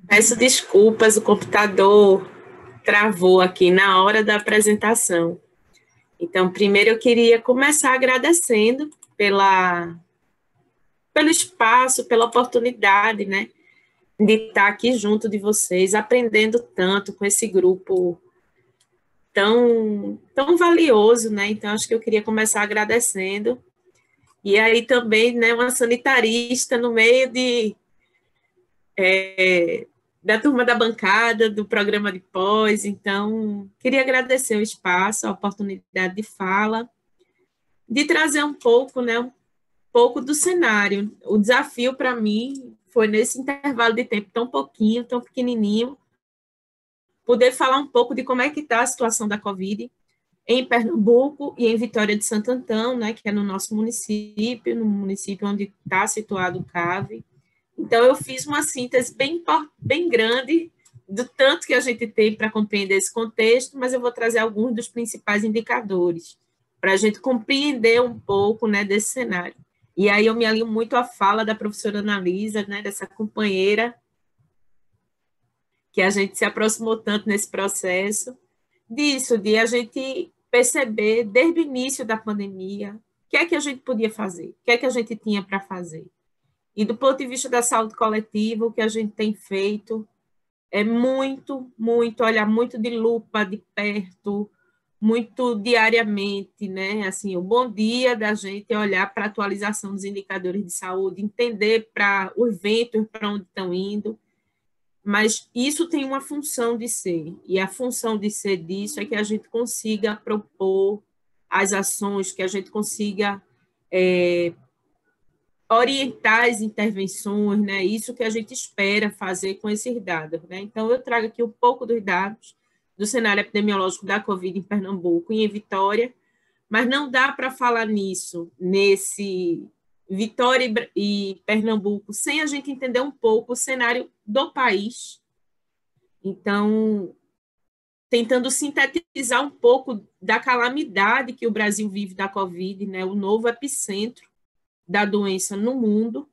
Peço desculpas, o computador travou aqui na hora da apresentação. Então, primeiro eu queria começar agradecendo pelo espaço, pela oportunidade, né, de estar aqui junto de vocês, aprendendo tanto com esse grupo tão valioso, né? Então, acho que eu queria começar agradecendo. E aí também, né, uma sanitarista no meio da turma da bancada, do programa de pós. Então, queria agradecer o espaço, a oportunidade de fala, de trazer um pouco, né, um pouco do cenário. O desafio para mim foi, nesse intervalo de tempo tão pouquinho, tão pequenininho, poder falar um pouco de como é que está a situação da Covid em Pernambuco e em Vitória de Santo Antão, né, que é no nosso município, no município onde está situado o CAV. Então, eu fiz uma síntese bem grande do tanto que a gente tem para compreender esse contexto, mas eu vou trazer alguns dos principais indicadores para a gente compreender um pouco, né, desse cenário. E aí eu me alinho muito à fala da professora Analisa, né, dessa companheira que a gente se aproximou tanto nesse processo, disso, de a gente perceber desde o início da pandemia o que é que a gente podia fazer, o que é que a gente tinha para fazer. E do ponto de vista da saúde coletiva, o que a gente tem feito é olhar muito de lupa, de perto, muito diariamente, né? Assim, o bom dia da gente é olhar para a atualização dos indicadores de saúde, entender para os ventos para onde estão indo, mas isso tem uma função de ser, e a função de ser disso é que a gente consiga propor as ações, que a gente consiga orientar as intervenções, né? Isso que a gente espera fazer com esses dados, né? Então, eu trago aqui um pouco dos dados do cenário epidemiológico da Covid em Pernambuco e em Vitória, mas não dá para falar nesse Vitória e Pernambuco, sem a gente entender um pouco o cenário do país. Então, tentando sintetizar um pouco da calamidade que o Brasil vive da Covid, né? O novo epicentro da doença no mundo.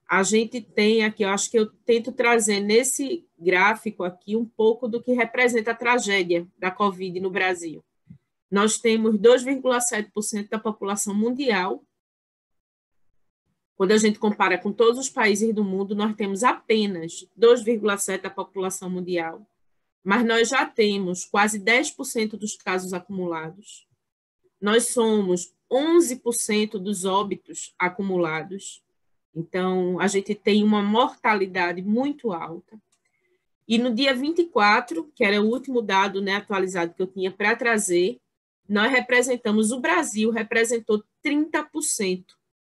A gente tem aqui, eu acho que eu tento trazer nesse gráfico aqui um pouco do que representa a tragédia da Covid no Brasil. Nós temos 2,7% da população mundial. Quando a gente compara com todos os países do mundo, nós temos apenas 2,7% da população mundial. Mas nós já temos quase 10% dos casos acumulados. Nós somos 11% dos óbitos acumulados. Então, a gente tem uma mortalidade muito alta. E no dia 24, que era o último dado, né, atualizado que eu tinha para trazer, nós representamos, o Brasil representou 30%,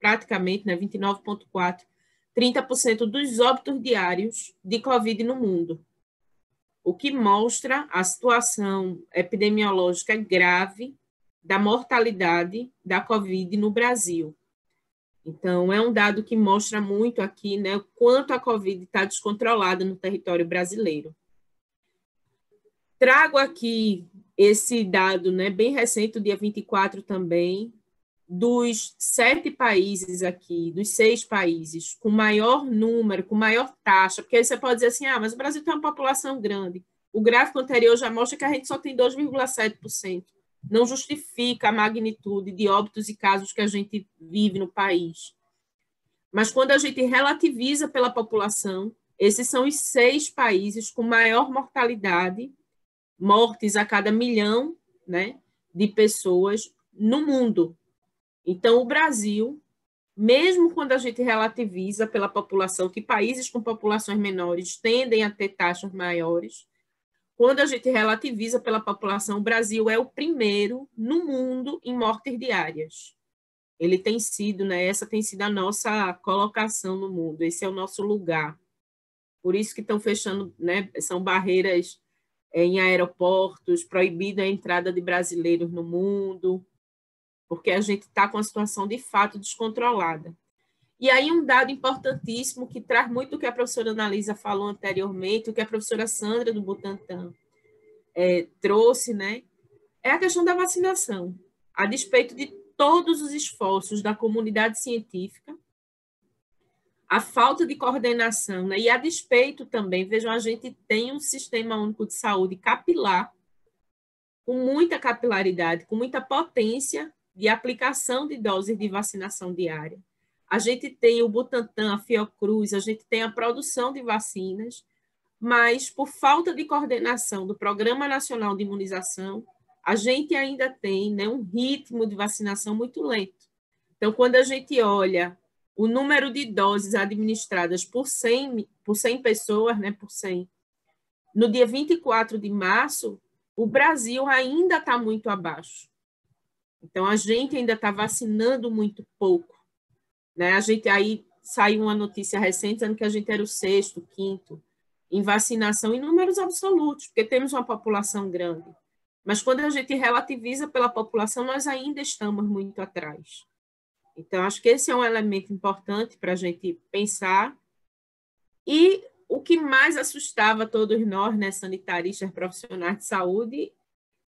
praticamente, né, 29,4%, 30% dos óbitos diários de Covid no mundo, o que mostra a situação epidemiológica grave da mortalidade da Covid no Brasil. Então, é um dado que mostra muito aqui, né, o quanto a Covid está descontrolada no território brasileiro. Trago aqui esse dado, né, bem recente, dia 24 também, dos 7 países aqui, dos 6 países, com maior número, com maior taxa, porque aí você pode dizer assim, mas o Brasil tem uma população grande. O gráfico anterior já mostra que a gente só tem 2,7%. Não justifica a magnitude de óbitos e casos que a gente vive no país. Mas quando a gente relativiza pela população, esses são os 6 países com maior mortalidade, mortes a cada 1 milhão, né, de pessoas no mundo. Então, o Brasil, mesmo quando a gente relativiza pela população, que países com populações menores tendem a ter taxas maiores, quando a gente relativiza pela população, o Brasil é o primeiro no mundo em mortes diárias. Ele tem sido, né, essa tem sido a nossa colocação no mundo, esse é o nosso lugar. Por isso que estão fechando, né, são barreiras em aeroportos, proibida a entrada de brasileiros no mundo, porque a gente está com a situação de fato descontrolada. E aí um dado importantíssimo que traz muito o que a professora Analisa falou anteriormente, o que a professora Sandra do Butantan trouxe, né, é a questão da vacinação. A despeito de todos os esforços da comunidade científica, a falta de coordenação, né? E a despeito também, vejam, a gente tem um sistema único de saúde capilar, com muita capilaridade, com muita potência de aplicação de doses de vacinação diária. A gente tem o Butantan, a Fiocruz, a gente tem a produção de vacinas, mas por falta de coordenação do Programa Nacional de Imunização, a gente ainda tem, né, um ritmo de vacinação muito lento. Então, quando a gente olha o número de doses administradas por 100 pessoas, né, por 100, no dia 24 de março, o Brasil ainda está muito abaixo. Então, a gente ainda está vacinando muito pouco. Né? A gente, aí saiu uma notícia recente dizendo que a gente era o sexto, quinto, em vacinação em números absolutos, porque temos uma população grande. Mas quando a gente relativiza pela população, nós ainda estamos muito atrás. Então, acho que esse é um elemento importante para a gente pensar. E o que mais assustava todos nós, né, sanitaristas, profissionais de saúde,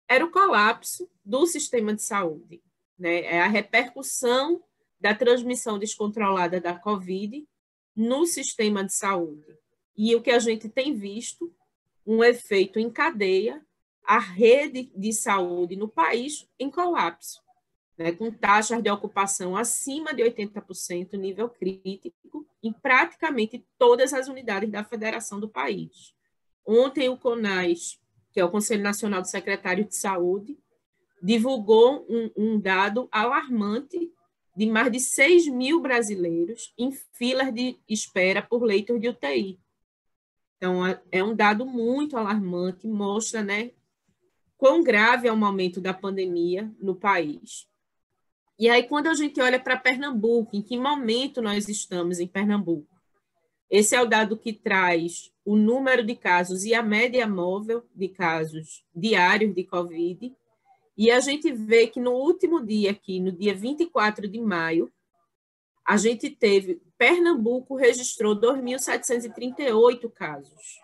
era o colapso do sistema de saúde, né? É a repercussão da transmissão descontrolada da Covid no sistema de saúde. E o que a gente tem visto, um efeito em cadeia, a rede de saúde no país em colapso, né, com taxas de ocupação acima de 80%, nível crítico, em praticamente todas as unidades da federação do país. Ontem, o CONAS, que é o Conselho Nacional de Secretários de Saúde, divulgou um dado alarmante de mais de 6 mil brasileiros em filas de espera por leitos de UTI. Então, é um dado muito alarmante, mostra, né, quão grave é o momento da pandemia no país. E aí, quando a gente olha para Pernambuco, em que momento nós estamos em Pernambuco? Esse é o dado que traz o número de casos e a média móvel de casos diários de Covid. E a gente vê que no último dia aqui, no dia 24 de maio, a gente teve, Pernambuco registrou 2.738 casos.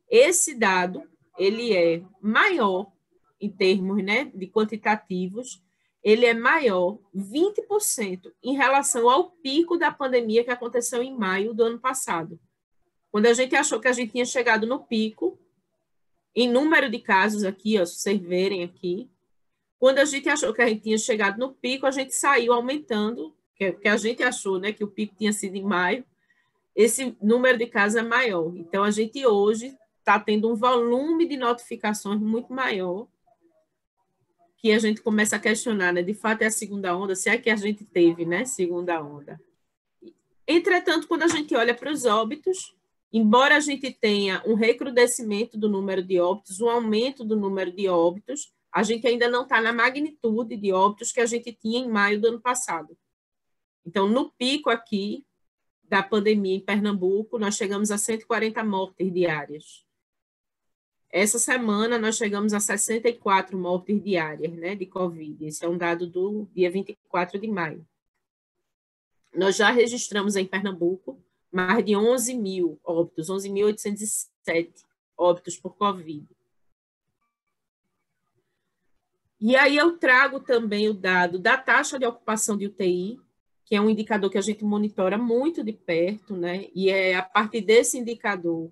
Esse dado, ele é maior em termos, né, de quantitativos, ele é maior 20% em relação ao pico da pandemia que aconteceu em maio do ano passado. Quando a gente achou que a gente tinha chegado no pico, em número de casos aqui, ó, se vocês verem aqui, quando a gente achou que a gente tinha chegado no pico, a gente saiu aumentando, que a gente achou, né, que o pico tinha sido em maio, esse número de casos é maior. Então, a gente hoje está tendo um volume de notificações muito maior, que a gente começa a questionar, né? De fato, é a segunda onda, se é que a gente teve, né? Segunda onda. Entretanto, quando a gente olha para os óbitos, embora a gente tenha um recrudescimento do número de óbitos, um aumento do número de óbitos, a gente ainda não está na magnitude de óbitos que a gente tinha em maio do ano passado. Então, no pico aqui da pandemia em Pernambuco, nós chegamos a 140 mortes diárias. Essa semana, nós chegamos a 64 mortes diárias, né, de Covid. Esse é um dado do dia 24 de maio. Nós já registramos em Pernambuco mais de 11 mil óbitos, 11.807 óbitos por Covid. E aí eu trago também o dado da taxa de ocupação de UTI, que é um indicador que a gente monitora muito de perto, né? E é a partir desse indicador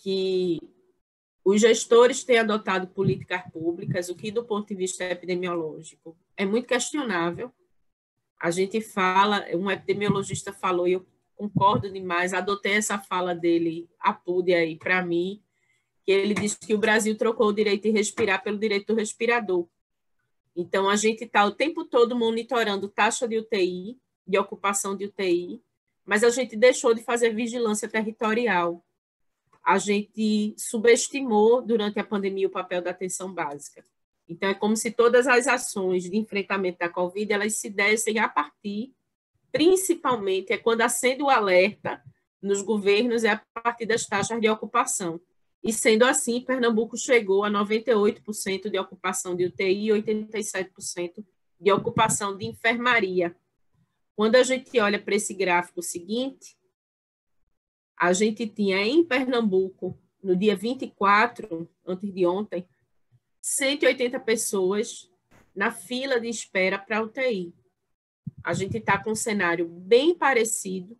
que os gestores têm adotado políticas públicas, o que, do ponto de vista epidemiológico, é muito questionável. A gente fala, um epidemiologista falou, e eu concordo demais, adotei essa fala dele, apude aí para mim, que ele disse que o Brasil trocou o direito de respirar pelo direito do respirador. Então, a gente está o tempo todo monitorando taxa de UTI, de ocupação de UTI, mas a gente deixou de fazer vigilância territorial. A gente subestimou durante a pandemia o papel da atenção básica. Então, é como se todas as ações de enfrentamento da Covid, elas se dessem a partir, principalmente, é quando acende o alerta nos governos, é a partir das taxas de ocupação. E, sendo assim, Pernambuco chegou a 98% de ocupação de UTI e 87% de ocupação de enfermaria. Quando a gente olha para esse gráfico seguinte, a gente tinha em Pernambuco, no dia 24, antes de ontem, 180 pessoas na fila de espera para UTI. a gente está com um cenário bem parecido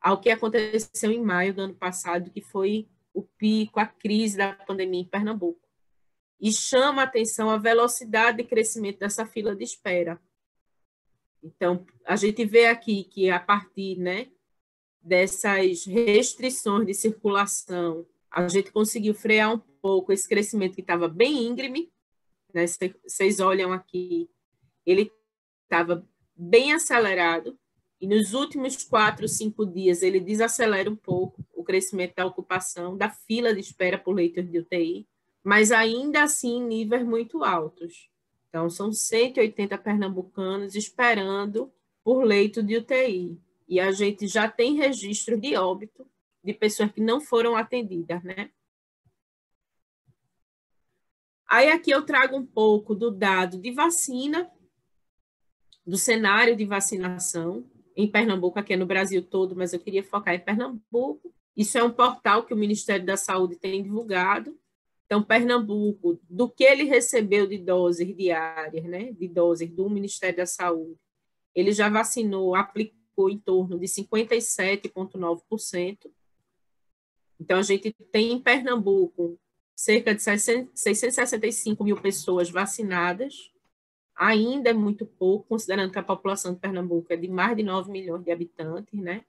ao que aconteceu em maio do ano passado, que foi o pico, a crise da pandemia em Pernambuco. E chama a atenção a velocidade de crescimento dessa fila de espera. Então, a gente vê aqui que, a partir, né, dessas restrições de circulação, a gente conseguiu frear um pouco esse crescimento que estava bem íngreme, né? Vocês olham aqui, ele estava bem acelerado, e nos últimos 4, 5 dias ele desacelera um pouco o crescimento da ocupação, da fila de espera por leitos de UTI, mas ainda assim em níveis muito altos. Então, são 180 pernambucanos esperando por leito de UTI. E a gente já tem registro de óbito de pessoas que não foram atendidas, né? Aí aqui eu trago um pouco do dado de vacina, do cenário de vacinação em Pernambuco, aqui é no Brasil todo, mas eu queria focar em Pernambuco. Isso é um portal que o Ministério da Saúde tem divulgado. Então, Pernambuco, do que ele recebeu de doses diárias, né, de doses do Ministério da Saúde, ele já vacinou, aplicou em torno de 57,9%. Então, a gente tem em Pernambuco cerca de 665 mil pessoas vacinadas. Ainda é muito pouco, considerando que a população de Pernambuco é de mais de 9 milhões de habitantes, né?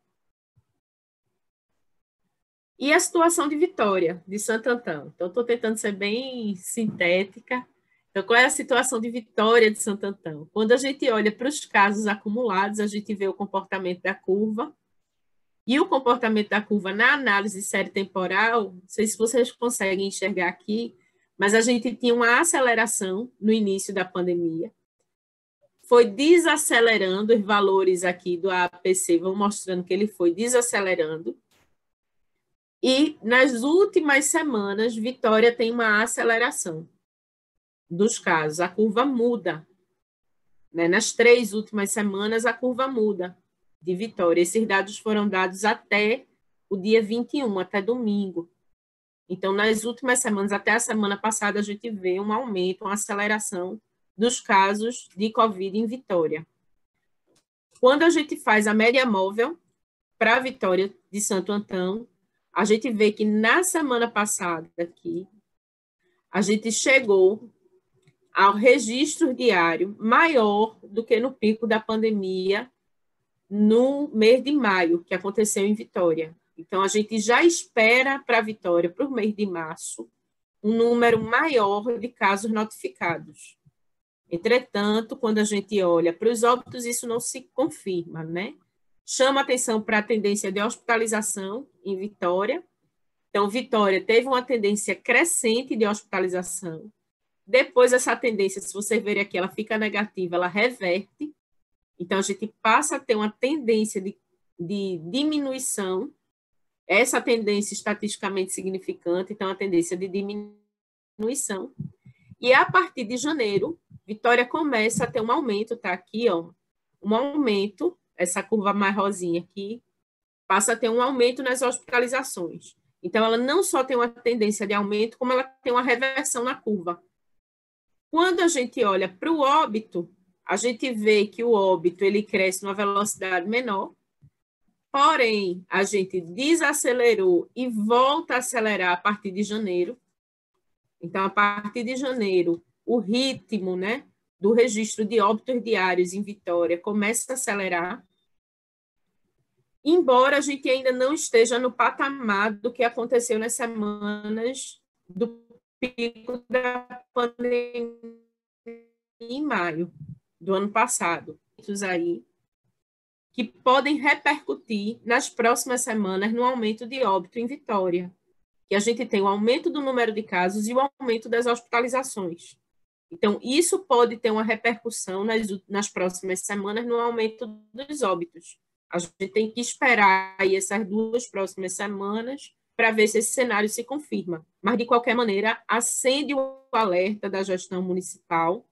E a situação de Vitória, de Santo Antão. Então, estou tentando ser bem sintética. Então, qual é a situação de Vitória de Santo Antão? Quando a gente olha para os casos acumulados, a gente vê o comportamento da curva. E o comportamento da curva na análise de série temporal, não sei se vocês conseguem enxergar aqui, mas a gente tinha uma aceleração no início da pandemia. Foi desacelerando, os valores aqui do APC vão mostrando que ele foi desacelerando. E nas últimas semanas, Vitória tem uma aceleração dos casos. A curva muda. Né? Nas 3 últimas semanas, a curva muda de Vitória. Esses dados foram dados até o dia 21, até domingo. Então, nas últimas semanas, até a semana passada, a gente vê um aumento, uma aceleração dos casos de Covid em Vitória. Quando a gente faz a média móvel para a Vitória de Santo Antão, a gente vê que na semana passada aqui, a gente chegou ao registro diário maior do que no pico da pandemia no mês de maio, que aconteceu em Vitória. Então, a gente já espera para a Vitória, para o mês de março, um número maior de casos notificados. Entretanto, quando a gente olha para os óbitos, isso não se confirma, né? Chama atenção para a tendência de hospitalização em Vitória. Então, Vitória teve uma tendência crescente de hospitalização. Depois, essa tendência, se vocês verem aqui, ela fica negativa, ela reverte. Então, a gente passa a ter uma tendência de diminuição. Essa tendência estatisticamente significante, então, a tendência de diminuição. E a partir de janeiro, Vitória começa a ter um aumento, tá aqui, ó, um aumento, essa curva mais rosinha aqui, passa a ter um aumento nas hospitalizações. Então, ela não só tem uma tendência de aumento, como ela tem uma reversão na curva. Quando a gente olha para o óbito, a gente vê que o óbito ele cresce numa velocidade menor, porém, a gente desacelerou e volta a acelerar a partir de janeiro. Então, a partir de janeiro, o ritmo, né, do registro de óbitos diários em Vitória começa a acelerar, embora a gente ainda não esteja no patamar do que aconteceu nas semanas do pico da pandemia em maio do ano passado. Aí, que podem repercutir nas próximas semanas no aumento de óbito em Vitória, que a gente tem o aumento do número de casos e o aumento das hospitalizações. Então, isso pode ter uma repercussão nas próximas semanas no aumento dos óbitos. A gente tem que esperar aí essas 2 próximas semanas para ver se esse cenário se confirma. Mas, de qualquer maneira, acende o alerta da gestão municipal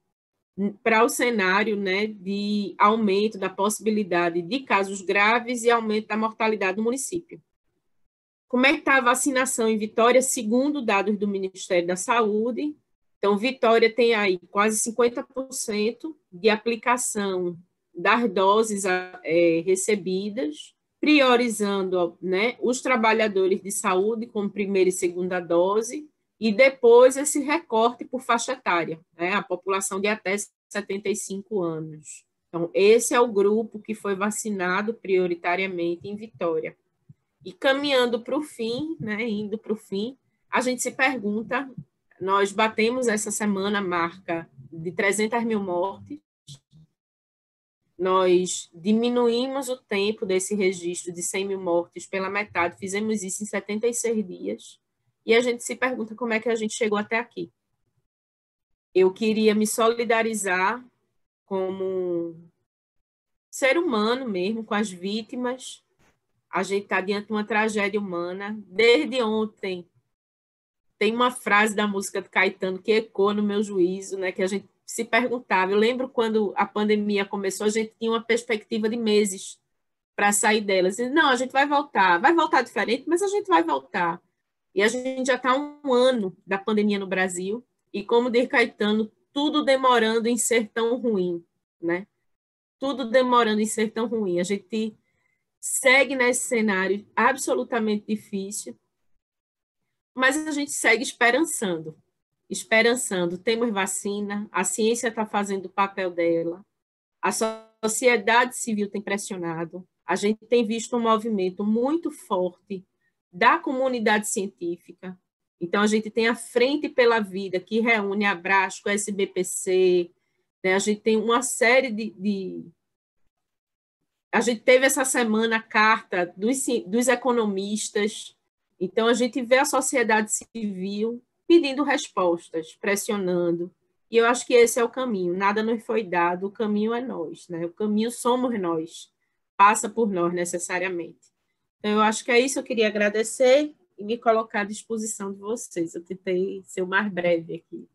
para o cenário, né, de aumento da possibilidade de casos graves e aumento da mortalidade no município. Como é que está a vacinação em Vitória, segundo dados do Ministério da Saúde? Então, Vitória tem aí quase 50% de aplicação das doses recebidas, priorizando, né, os trabalhadores de saúde com primeira e segunda dose, e depois esse recorte por faixa etária, né, a população de até 75 anos. Então, esse é o grupo que foi vacinado prioritariamente em Vitória. E caminhando para o fim, né, indo para o fim, a gente se pergunta, nós batemos essa semana a marca de 300 mil mortes, nós diminuímos o tempo desse registro de 100 mil mortes pela metade, fizemos isso em 76 dias, e a gente se pergunta como é que a gente chegou até aqui. Eu queria me solidarizar como ser humano mesmo, com as vítimas. A gente está diante de uma tragédia humana. Desde ontem, tem uma frase da música de Caetano que ecoa no meu juízo, né, que a gente se perguntava. Eu lembro quando a pandemia começou, a gente tinha uma perspectiva de meses para sair dela. Assim, não, a gente vai voltar diferente, mas a gente vai voltar. E a gente já está há um ano da pandemia no Brasil, e como diz Caetano, tudo demorando em ser tão ruim, né? Tudo demorando em ser tão ruim. A gente segue nesse cenário absolutamente difícil, mas a gente segue esperançando. Esperançando. Temos vacina, a ciência está fazendo o papel dela, a sociedade civil tem pressionado, a gente tem visto um movimento muito forte da comunidade científica. Então, a gente tem a Frente pela Vida, que reúne a Abrasco, a SBPC, né? A gente tem uma série A gente teve essa semana a carta dos economistas, então a gente vê a sociedade civil pedindo respostas, pressionando, e eu acho que esse é o caminho, nada nos foi dado, o caminho é nós, né? O caminho somos nós, passa por nós necessariamente. Então, eu acho que é isso, eu queria agradecer e me colocar à disposição de vocês. Eu tentei ser o mais breve aqui.